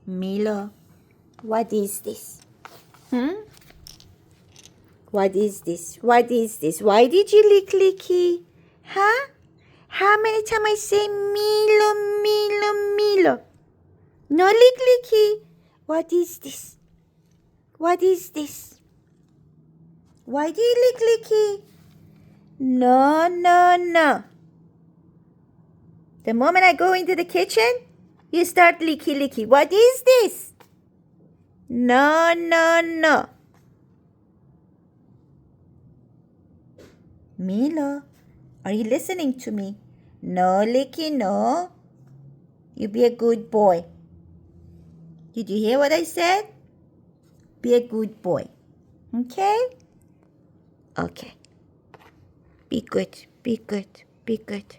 Meelou, what is this? What is this? What is this? Why did you lick licky? Huh? How many times I say Meelou, Meelou, Meelou? No lick licky. What is this? What is this? Why do you lick licky? No, no, no. The moment I go into the kitchen, you start licky licky. What is this? No, no, no. Meelou, are you listening to me? No, licky, no. You be a good boy. Did you hear what I said? Be a good boy. Okay? Okay. Be good, be good, be good.